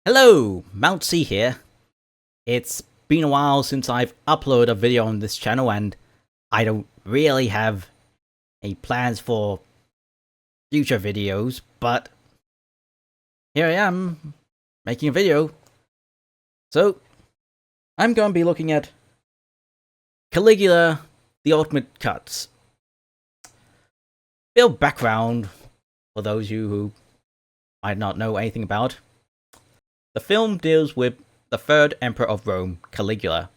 Hello, Mount C here. It's been a while since I've uploaded a video on this channel and I don't really have any plans for future videos, but here I am making a video. So, I'm going to be looking at Caligula, the Ultimate Cuts. Bit of background for those of you who might not know anything about. The film deals with the third emperor of Rome, Caligula.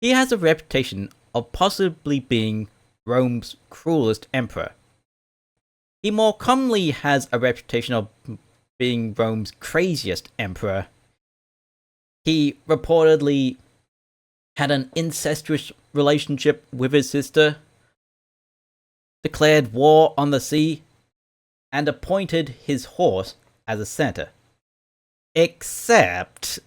He has a reputation of possibly being Rome's cruelest emperor. He more commonly has a reputation of being Rome's craziest emperor. He reportedly had an incestuous relationship with his sister, declared war on the sea, and appointed his horse as a senator. Except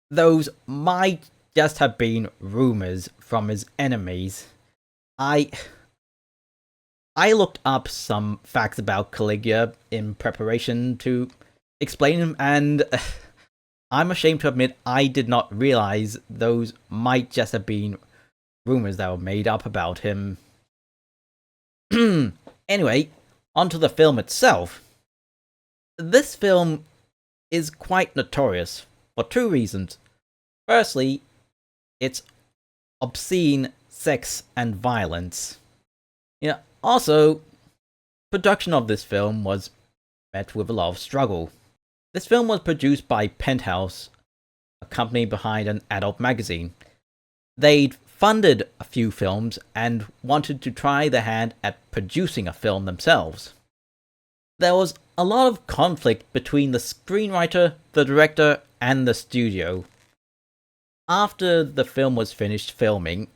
those might just have been rumors from his enemies. I looked up some facts about Caligula in preparation to explain him, and I'm ashamed to admit I did not realize those might just have been rumors that were made up about him. Anyway, onto the film itself. This film is quite notorious for two reasons. Firstly, it's obscene sex and violence. Also, production of this film was met with a lot of struggle. This film was produced by Penthouse, a company behind an adult magazine. They'd funded a few films and wanted to try their hand at producing a film themselves. There was a lot of conflict between the screenwriter, the director, and the studio. After the film was finished filming,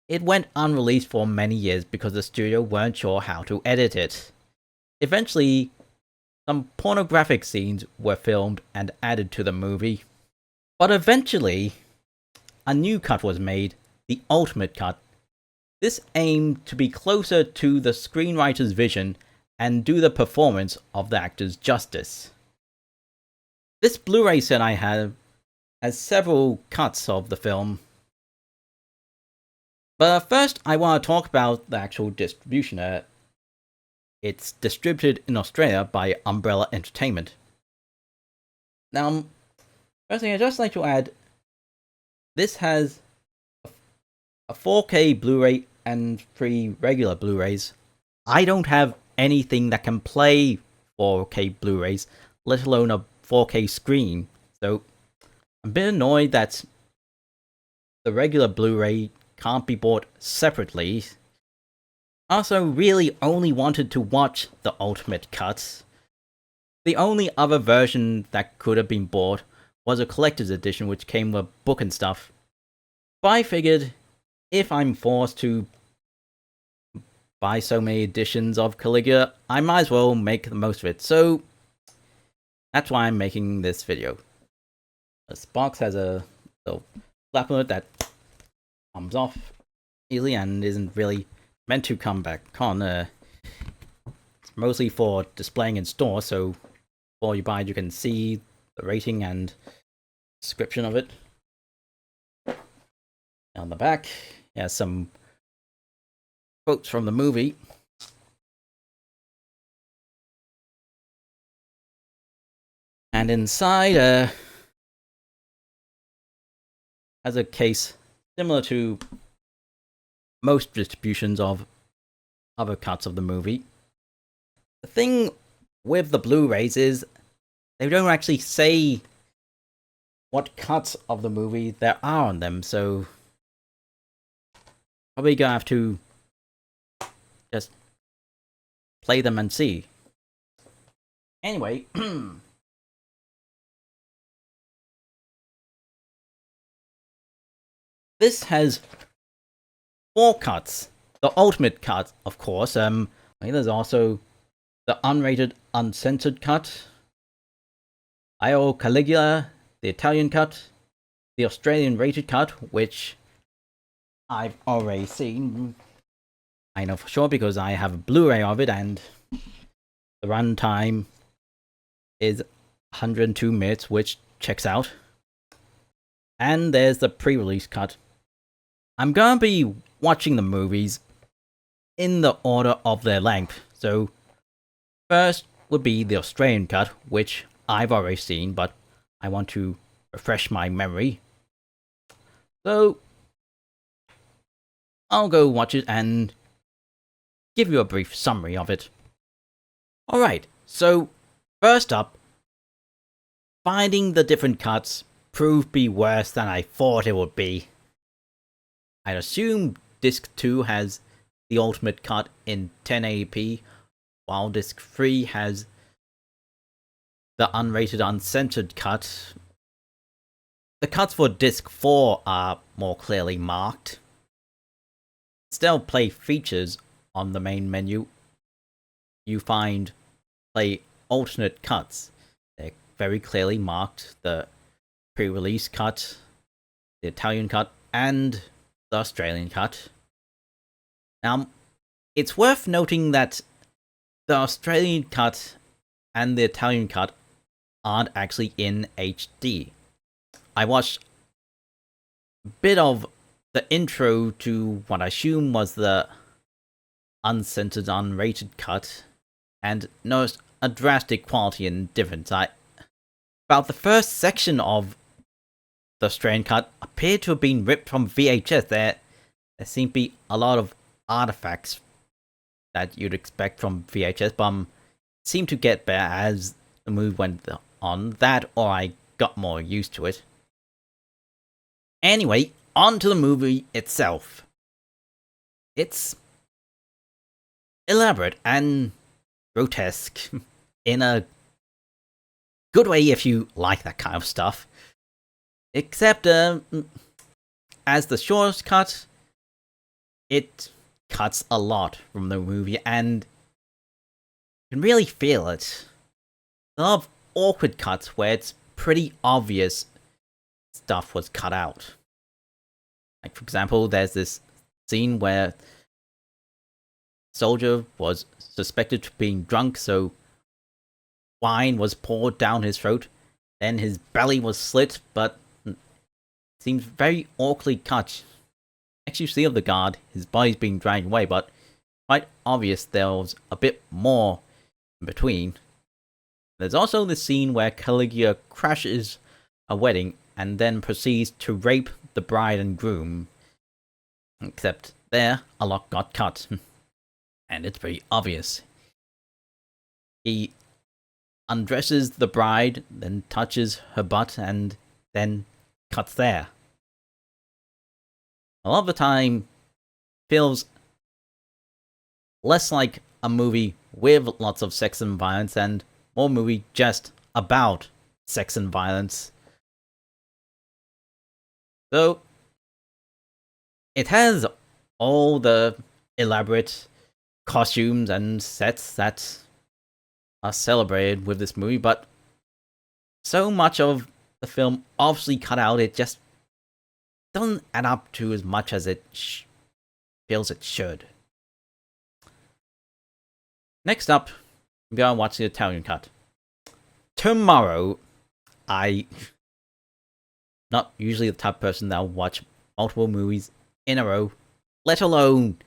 it went unreleased for many years because the studio weren't sure how to edit it. Eventually, some pornographic scenes were filmed and added to the movie. But eventually, a new cut was made, the Ultimate Cut. This aimed to be closer to the screenwriter's vision and do the performance of the actors justice. This Blu-ray set I have has several cuts of the film. But first I want to talk about the actual distribution. It's distributed in Australia by Umbrella Entertainment. Now, first thing I'd just like to add, this has a 4K Blu-ray and 3 regular Blu-rays. I don't have anything that can play 4K Blu-rays, let alone a 4K screen, so I'm a bit annoyed that the regular Blu-ray can't be bought separately. I also really only wanted to watch the Ultimate Cut. The only other version that could have been bought was a collector's edition which came with a book and stuff. But I figured, if I'm forced to buy so many editions of Caligula, I might as well make the most of it, so that's why I'm making this video. This box has a little flap on it that comes off easily and isn't really meant to come back on. It's mostly for displaying in store, so before you buy it you can see the rating and description of it. On the back, it has some quotes from the movie. And inside, has a case similar to most distributions of other cuts of the movie. The thing with the Blu-rays is they don't actually say what cuts of the movie there are on them, so probably gonna have to just play them and see. Anyway, this has 4 cuts. The Ultimate Cut, of course. There's also the Unrated Uncensored Cut, Caligula, the Italian Cut, the Australian Rated Cut, which I've already seen. I know for sure because I have a Blu-ray of it, and the runtime is 102 minutes, which checks out. And there's the pre-release cut. I'm gonna be watching the movies in the order of their length. So first would be the Australian cut, which I've already seen, but I want to refresh my memory. So I'll go watch it and give you a brief summary of it. Alright, so first up, finding the different cuts proved to be worse than I thought it would be. I'd assume Disc 2 has the ultimate cut in 1080p, while Disc 3 has the Unrated Uncensored Cut. The cuts for Disc 4 are more clearly marked. Still, play features on the main menu. You find play alternate cuts. They're very clearly marked. The pre-release cut, the Italian cut, and the Australian cut. Now, it's worth noting that the Australian cut and the Italian cut aren't actually in HD. I watched a bit of the intro to what I assume was the uncensored, unrated cut, and noticed a drastic quality and difference. About the first section of the Australian cut appeared to have been ripped from VHS. There seemed to be a lot of artifacts that you'd expect from VHS, but seemed to get better as the movie went on. That, or I got more used to it. Anyway, on to the movie itself. It's elaborate and grotesque in a good way if you like that kind of stuff. Except, as the shortest cut, it cuts a lot from the movie, and you can really feel it. A lot of awkward cuts where it's pretty obvious stuff was cut out. Like, for example, there's this scene where soldier was suspected of being drunk, so wine was poured down his throat, then his belly was slit, but it seems very awkwardly cut. Next you see of the guard, his body's being dragged away, but quite obvious there was a bit more in between. There's also the scene where Caligula crashes a wedding and then proceeds to rape the bride and groom. Except there, a lot got cut. And it's pretty obvious. He undresses the bride, then touches her butt, and then cuts there. A lot of the time, feels less like a movie with lots of sex and violence, and more movie just about sex and violence. So, it has all the elaborate costumes and sets that are celebrated with this movie, but so much of the film obviously cut out, it just doesn't add up to as much as it feels it should. Next up, I'm gonna watch the Italian cut. Tomorrow, not usually the type of person that'll watch multiple movies in a row, let alone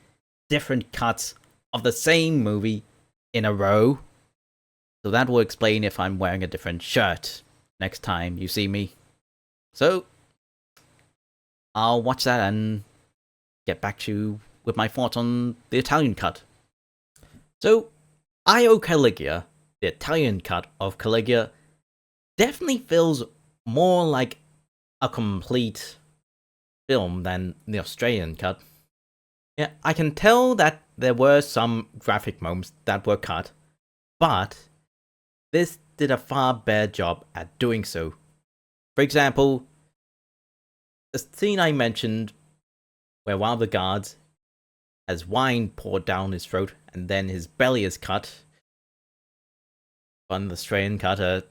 different cuts of the same movie in a row. So that will explain if I'm wearing a different shirt next time you see me. So, I'll watch that and get back to you with my thoughts on the Italian cut. So, Caligula, the Italian cut of Caligula, definitely feels more like a complete film than the Australian cut. Yeah, I can tell that there were some graphic moments that were cut, but this did a far better job at doing so. For example, the scene I mentioned where one of the guards has wine poured down his throat and then his belly is cut. On the Australian cut,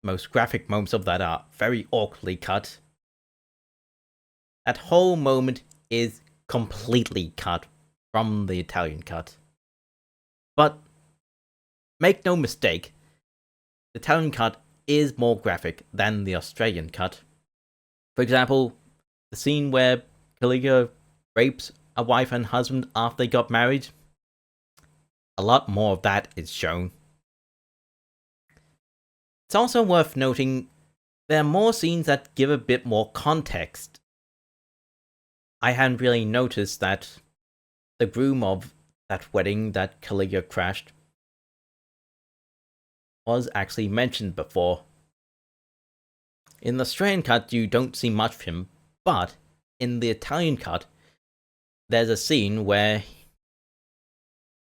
most graphic moments of that are very awkwardly cut. That whole moment is completely cut from the Italian cut. But make no mistake, the Italian cut is more graphic than the Australian cut. For example, the scene where Caligula rapes a wife and husband after they got married, a lot more of that is shown. It's also worth noting there are more scenes that give a bit more context. I hadn't really noticed that the groom of that wedding that Caligula crashed was actually mentioned before. In the Australian cut, you don't see much of him, but in the Italian cut, there's a scene where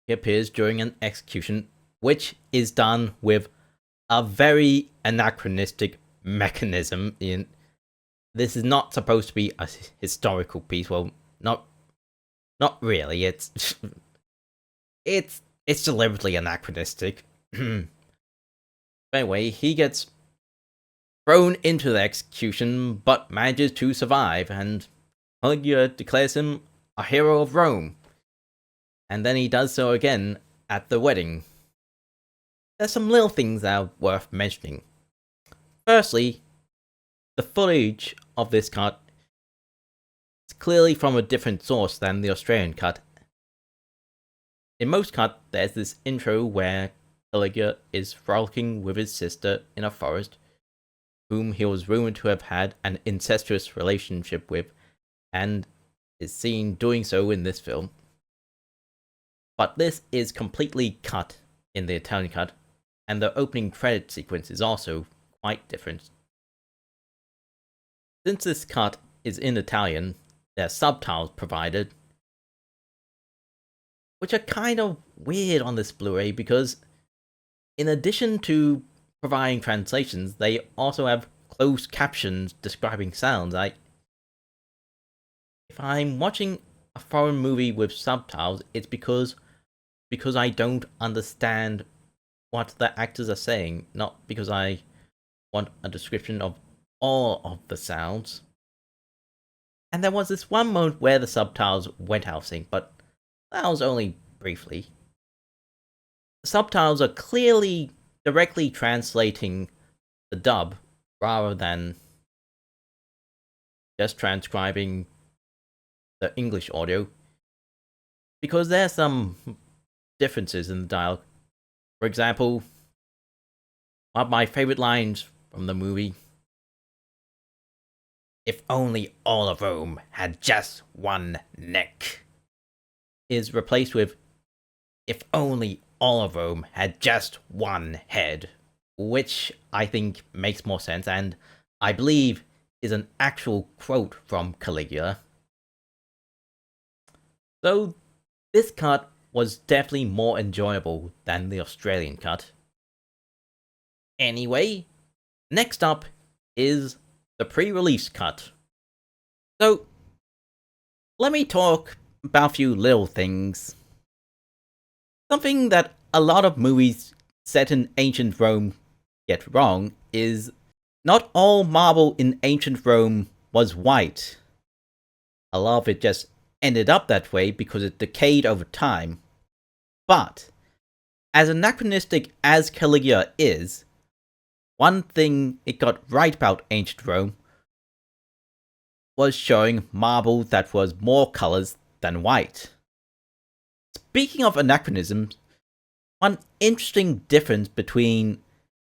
he appears during an execution, which is done with a very anachronistic mechanism. This is not supposed to be a historical piece. Well, not really. It's deliberately anachronistic. Anyway, he gets thrown into the execution, but manages to survive, and Caligula declares him a hero of Rome. And then he does so again at the wedding. There's some little things that are worth mentioning. Firstly, the footage of this cut is clearly from a different source than the Australian cut. In most cuts, there's this intro where Caligula is frolicking with his sister in a forest, whom he was rumored to have had an incestuous relationship with, and is seen doing so in this film. But this is completely cut in the Italian cut, and the opening credit sequence is also quite different. Since this cut is in Italian, there are subtitles provided, which are kind of weird on this Blu-ray because in addition to providing translations, they also have closed captions describing sounds. If I'm watching a foreign movie with subtitles, it's because I don't understand what the actors are saying, not because I want a description of all of the sounds. And there was this one moment where the subtitles went out of sync, but that was only briefly. The subtitles are clearly directly translating the dub rather than just transcribing the English audio, because there are some differences in the dialogue. For example, one of my favorite lines from the movie, "If only all of Rome had just one neck," is replaced with, "If only all of Rome had just one head," which I think makes more sense and I believe is an actual quote from Caligula. So this cut was definitely more enjoyable than the Australian cut. Anyway, next up is the pre-release cut. So, let me talk about a few little things. Something that a lot of movies set in ancient Rome get wrong is not all marble in ancient Rome was white. A lot of it just ended up that way because it decayed over time. But, as anachronistic as Caligula is, one thing it got right about ancient Rome was showing marble that was more colors than white. Speaking of anachronisms, one interesting difference between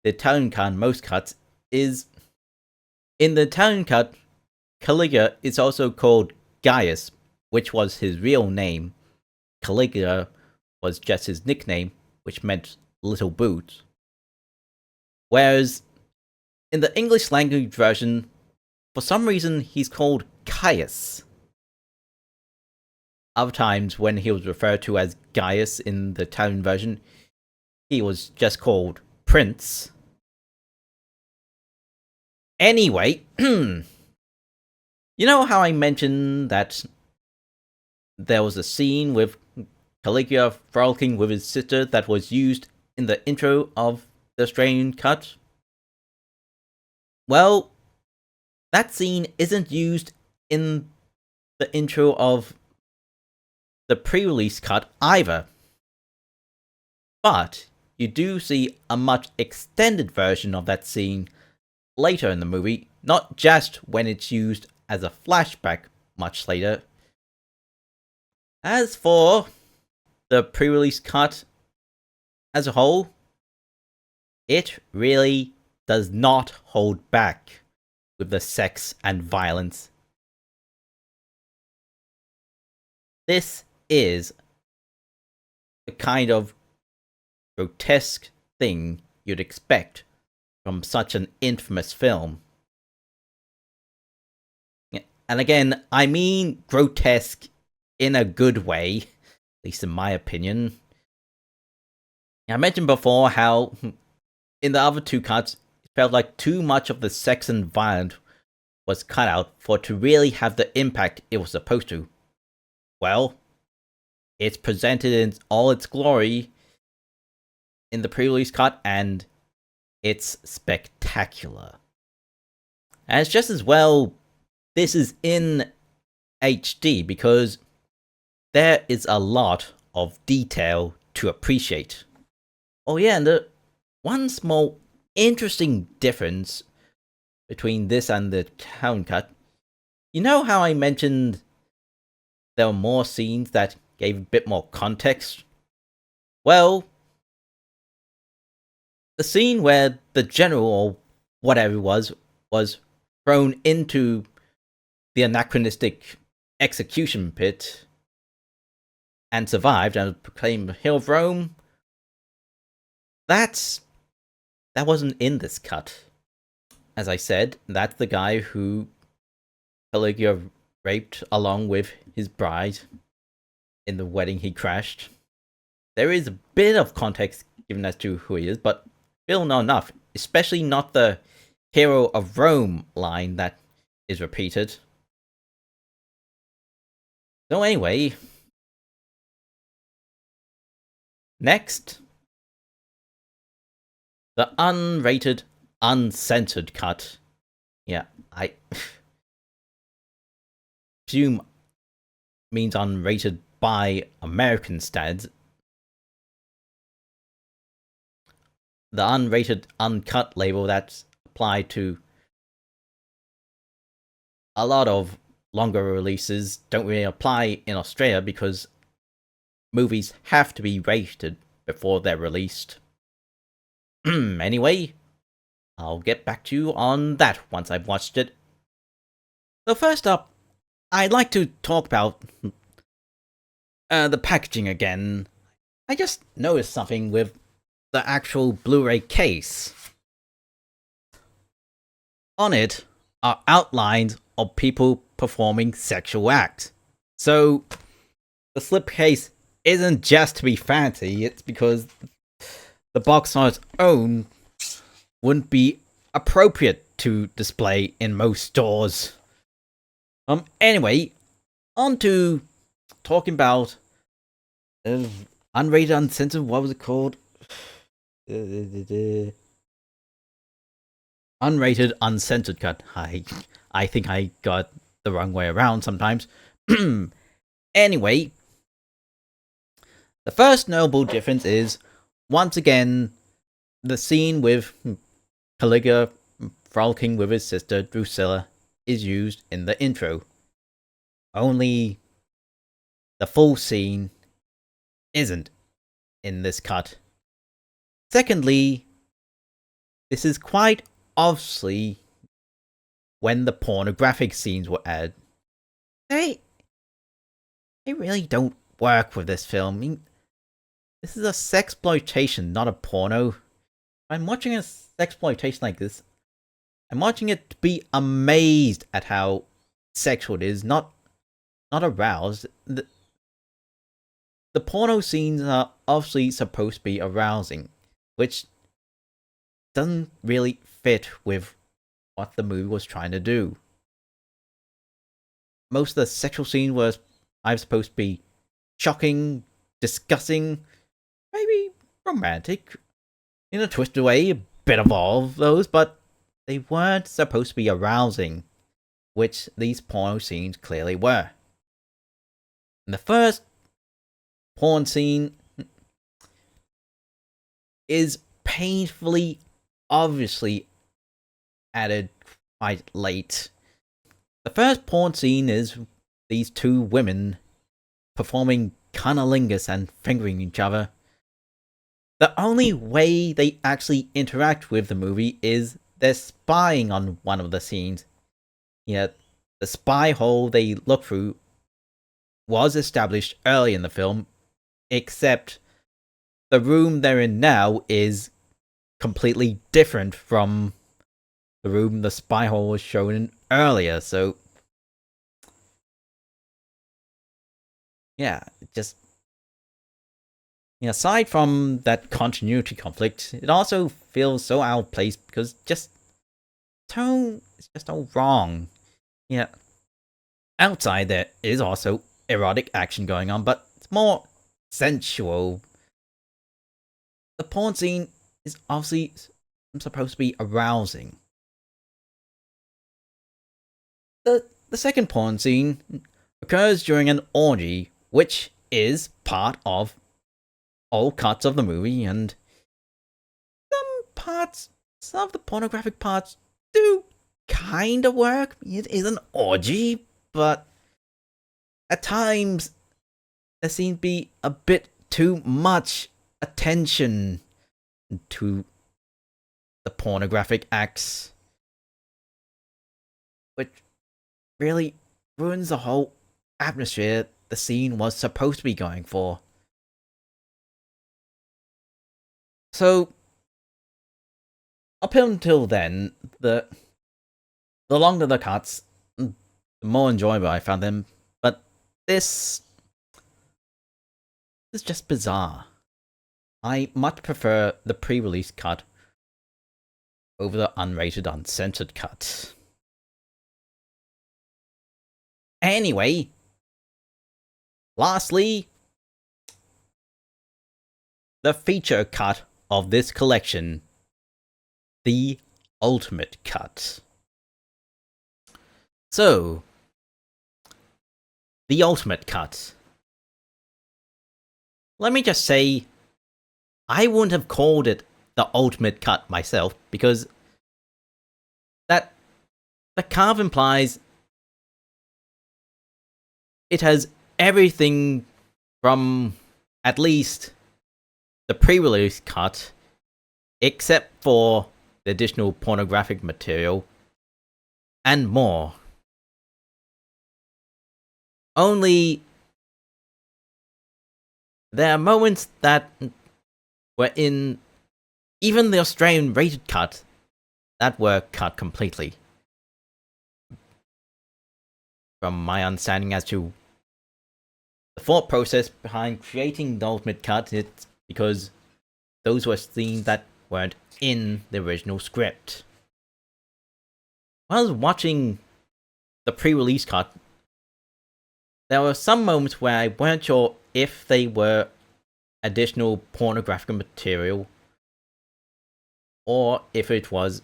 the Italian cut and most cuts is, in the Italian cut, Caligula is also called Gaius, which was his real name. Caligula was just his nickname, which meant little boots. Whereas, in the English language version, for some reason he's called Caius. Other times, when he was referred to as Gaius in the Italian version, he was just called Prince. Anyway, you know how I mentioned that there was a scene with Caligula frolicking with his sister that was used in the intro of the Australian cut? Well, that scene isn't used in the intro of the pre-release cut either. But you do see a much extended version of that scene later in the movie, not just when it's used as a flashback much later. As for the pre-release cut as a whole, it really does not hold back with the sex and violence. This is the kind of grotesque thing you'd expect from such an infamous film. And again, I mean grotesque in a good way, at least in my opinion. I mentioned before how in the other two cuts, it felt like too much of the sex and violence was cut out for it to really have the impact it was supposed to. Well, it's presented in all its glory in the pre-release cut, and it's spectacular. And it's just as well this is in HD because there is a lot of detail to appreciate. Oh yeah, and the one small interesting difference between this and the town cut, you know how I mentioned there were more scenes that gave a bit more context? Well, the scene where the general, or whatever it was thrown into the anachronistic execution pit and survived and proclaimed the Hill of Rome, that wasn't in this cut. As I said, that's the guy who Caligula raped along with his bride in the wedding he crashed. There is a bit of context given as to who he is, but still not enough, especially not the hero of Rome line that is repeated. So anyway, next, the unrated, uncensored cut. Yeah, I presume means unrated by American standards. The unrated, uncut label that's applied to a lot of longer releases don't really apply in Australia because movies have to be rated before they're released. Anyway, I'll get back to you on that once I've watched it. So first up, I'd like to talk about the packaging again. I just noticed something with the actual Blu-ray case. On it are outlines of people performing sexual acts. So the slipcase isn't just to be fancy, it's because the box on its own wouldn't be appropriate to display in most stores. Anyway, on to talking about Unrated Uncensored, what was it called? Unrated Uncensored Cut. I think I got the wrong way around sometimes. Anyway, the first notable difference is, once again, the scene with Caligula frolicking with his sister Drusilla is used in the intro. Only the full scene isn't in this cut. Secondly, this is quite obviously when the pornographic scenes were added. They really don't work with this film. I mean, this is a sexploitation, not a porno. If I'm watching a sexploitation like this, I'm watching it to be amazed at how sexual it is, not aroused. The porno scenes are obviously supposed to be arousing, which doesn't really fit with what the movie was trying to do. Most of the sexual scenes were either supposed to be shocking, disgusting, maybe romantic, in a twisted way, a bit of all of those, but they weren't supposed to be arousing, which these porno scenes clearly were. In the first porn scene, is painfully obviously added quite late. The first porn scene is these two women performing cunnilingus and fingering each other. The only way they actually interact with the movie is they're spying on one of the scenes. Yet the spy hole they look through was established early in the film, except the room they're in now is completely different from the room the spy hole was shown in earlier, so yeah, just aside from that continuity conflict, it also feels so out of place because just tone is just all wrong. Yeah. Outside there is also erotic action going on, but it's more sensual. The porn scene is obviously supposed to be arousing. The second porn scene occurs during an orgy, which is part of all cuts of the movie, and some of the pornographic parts do kind of work. It is an orgy, but at times there seems to be a bit too much attention to the pornographic acts, which really ruins the whole atmosphere the scene was supposed to be going for. So, up until then, the longer the cuts, the more enjoyable I found them. But this is just bizarre. I much prefer the pre-release cut over the unrated uncensored cut. Anyway, lastly, the feature cut of this collection, the ultimate cut. So, the ultimate cut. Let me just say, I wouldn't have called it the ultimate cut myself, because that the carve implies it has everything from at least the pre-release cut, except for the additional pornographic material, and more. Only there are moments that were in even the Australian rated cut that were cut completely. From my understanding as to the thought process behind creating the ultimate cut, it's because those were scenes that weren't in the original script. While I was watching the pre-release cut, there were some moments where I weren't sure if they were additional pornographic material or if it was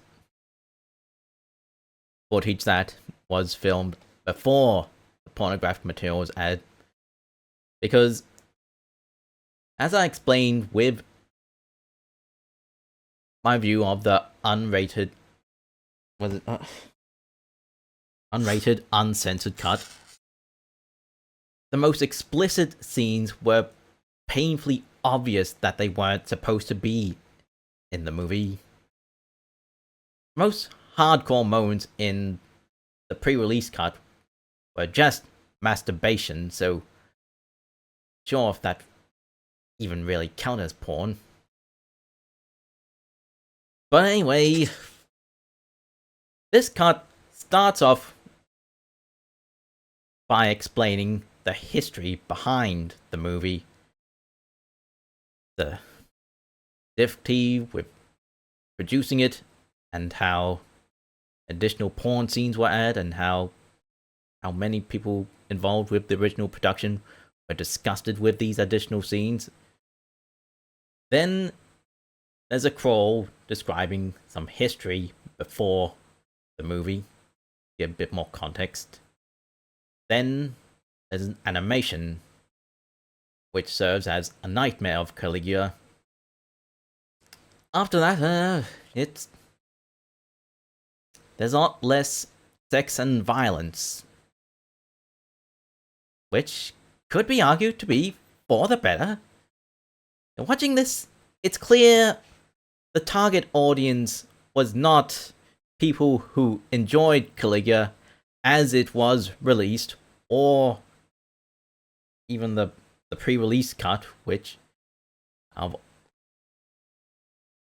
footage that was filmed before the pornographic material was added. Because, as I explained with my view of the unrated uncensored cut, the most explicit scenes were painfully obvious that they weren't supposed to be in the movie. Most hardcore moments in the pre-release cut were just masturbation, so sure if that even really counts as porn. But anyway, this cut starts off by explaining the history behind the movie, the difficulty with producing it, and how additional porn scenes were added, and how many people involved with the original production were disgusted with these additional scenes. Then there's a crawl describing some history before the movie, to give a bit more context. Then there's an animation which serves as a nightmare of Caligula. after that, there's a lot less sex and violence, which could be argued to be for the better. And watching this, it's clear the target audience was not people who enjoyed Caligula as it was released, or even the pre-release cut, which to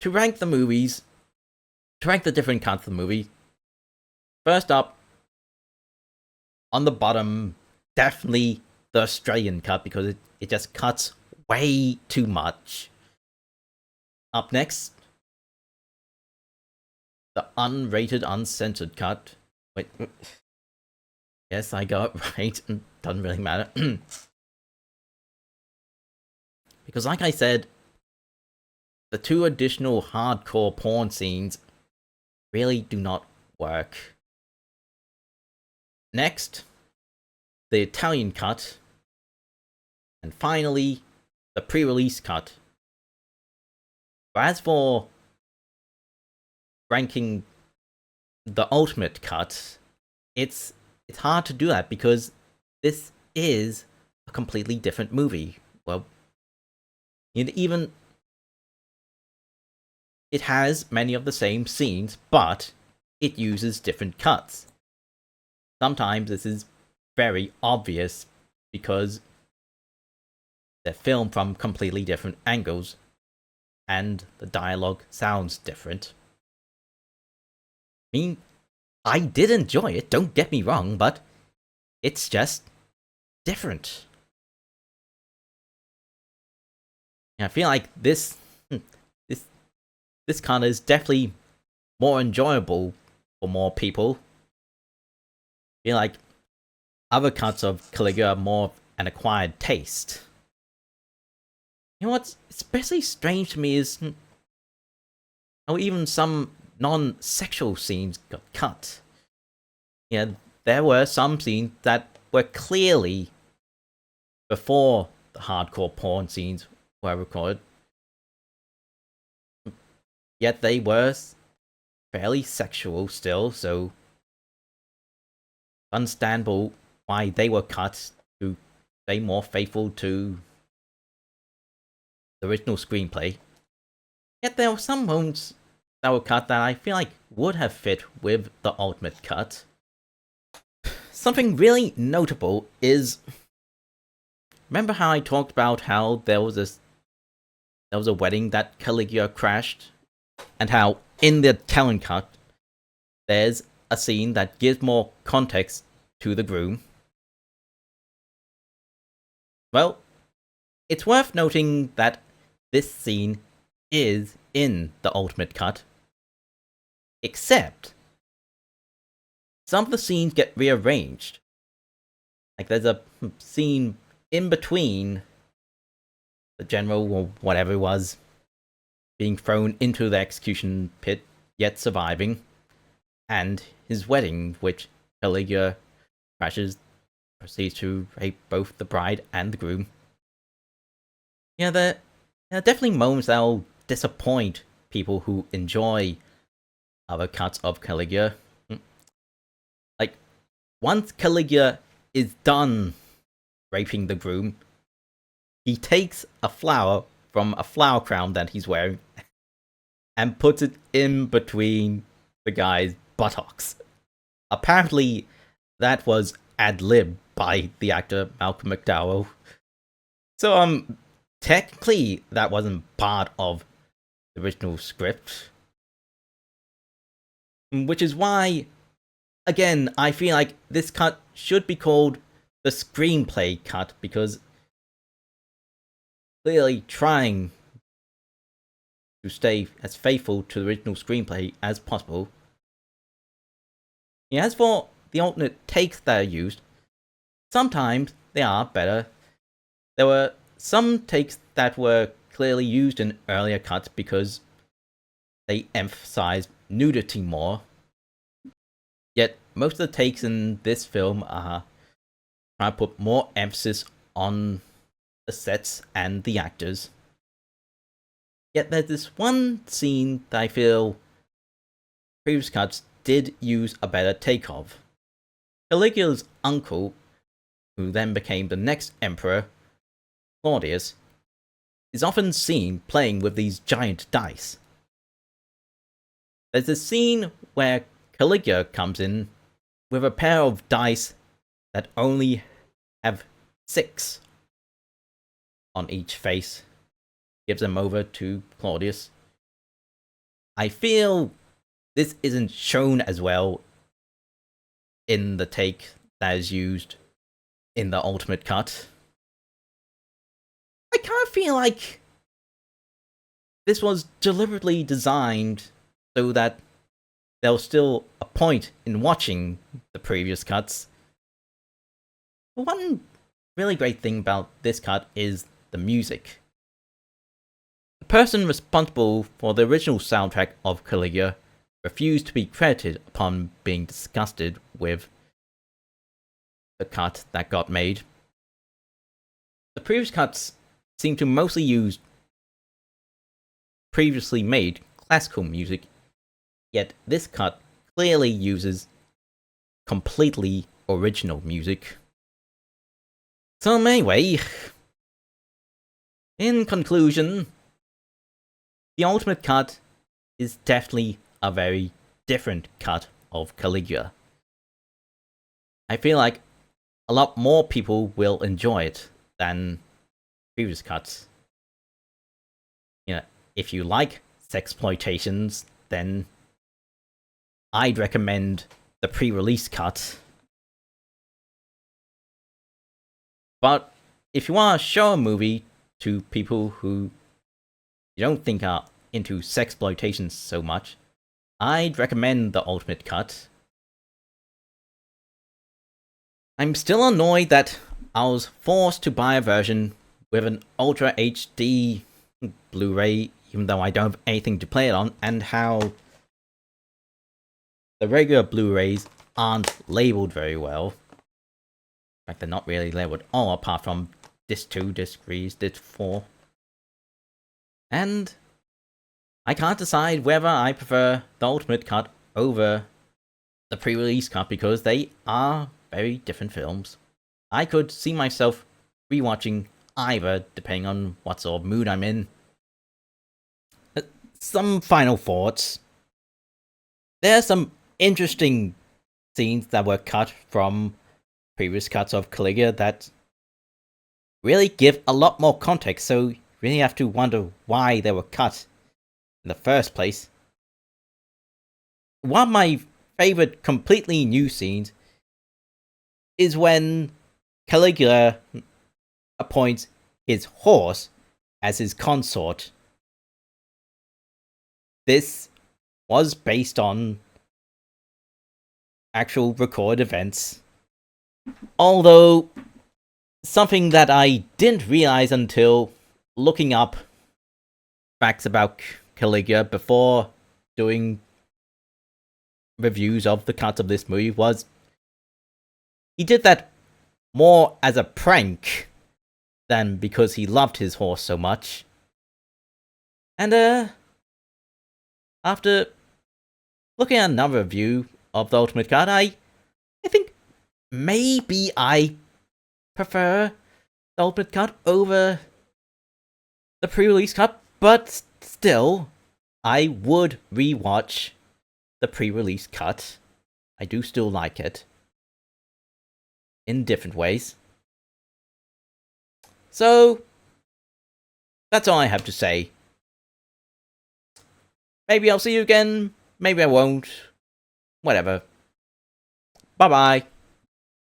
rank the different cuts of the movie, first up, on the bottom, definitely the Australian cut, because it just cuts way too much. Up next, the unrated uncensored cut. Wait, yes, I got it right. Doesn't really matter. Because like I said, the 2 additional hardcore porn scenes really do not work. Next, the Italian cut. And finally, the pre-release cut. But as for ranking the ultimate cut, it's hard to do that because this is a completely different movie. Well, it has many of the same scenes, but it uses different cuts. Sometimes this is very obvious because they're filmed from completely different angles and the dialogue sounds different. I mean, I did enjoy it, don't get me wrong, but it's just different. And I feel like this cut is definitely more enjoyable for more people. I feel like other cuts of Caligula are more of an acquired taste. You know what's especially strange to me is how even some non-sexual scenes got cut. Yeah, there were some scenes that were clearly before the hardcore porn scenes were recorded, yet they were fairly sexual still, so understandable why they were cut to stay more faithful to the original screenplay. Yet there were some moments that were cut that I feel like would have fit with the ultimate cut. Something really notable is, remember how I talked about how there was a wedding that Caligula crashed, and how in the Italian cut there's a scene that gives more context to the groom? Well, it's worth noting that this scene is in the ultimate cut, except some of the scenes get rearranged. Like there's a scene in between the general, or whatever it was, being thrown into the execution pit, yet surviving, and his wedding, which Caligula proceeds to rape both the bride and the groom. Yeah, there are definitely moments that will disappoint people who enjoy other cuts of Caligula. Like, once Caligula is done raping the groom, he takes a flower from a flower crown that he's wearing and puts it in between the guy's buttocks. Apparently, that was ad-libbed by the actor Malcolm McDowell. So, technically, that wasn't part of the original script. Which is why, again, I feel like this cut should be called the screenplay cut, because clearly trying to stay as faithful to the original screenplay as possible. Yeah, as for the alternate takes that are used, sometimes they are better. There were some takes that were clearly used in earlier cuts because they emphasized nudity more. Yet most of the takes in this film are trying to put more emphasis on the sets and the actors. Yet there's this one scene that I feel previous cuts did use a better take of. Caligula's uncle, who then became the next emperor, Claudius, is often seen playing with these giant dice. There's a scene where Caligula comes in with a pair of dice that only have 6 on each face, gives them over to Claudius. I feel this isn't shown as well in the take that is used in the Ultimate Cut. I kind of feel like this was deliberately designed so that there was still a point in watching the previous cuts. One really great thing about this cut is the music. The person responsible for the original soundtrack of Caligula refused to be credited upon being disgusted with the cut that got made. The previous cuts seem to mostly use previously made classical music, yet this cut clearly uses completely original music. So anyway, in conclusion, the Ultimate Cut is definitely a very different cut of Caligula. I feel like a lot more people will enjoy it than previous cuts. You know, if you like sexploitations, then I'd recommend the pre-release cut. But if you want to show a movie to people who you don't think are into sexploitation so much, I'd recommend the Ultimate Cut. I'm still annoyed that I was forced to buy a version with an Ultra HD Blu-ray, even though I don't have anything to play it on, and how the regular Blu-rays aren't labeled very well. In fact, they're not really labeled at all, apart from Disc 2, Disc 3, Disc 4. And I can't decide whether I prefer the Ultimate Cut over the pre-release cut because they are very different films. I could see myself rewatching either, depending on what sort of mood I'm in. Some final thoughts. There are some interesting scenes that were cut from previous cuts of Caligula that really give a lot more context, so you really have to wonder why they were cut in the first place. One of my favorite completely new scenes is when Caligula appoints his horse as his consort. This was based on actual recorded events, although something that I didn't realize until looking up facts about Caligula before doing reviews of the cuts of this movie was he did that more as a prank than because he loved his horse so much. And after looking at another review of the Ultimate Cut, I think maybe I prefer the Ultimate Cut over the pre-release cut, but still, I would rewatch the pre-release cut. I do still like it in different ways. So that's all I have to say. Maybe I'll see you again, maybe I won't. Whatever. Bye bye.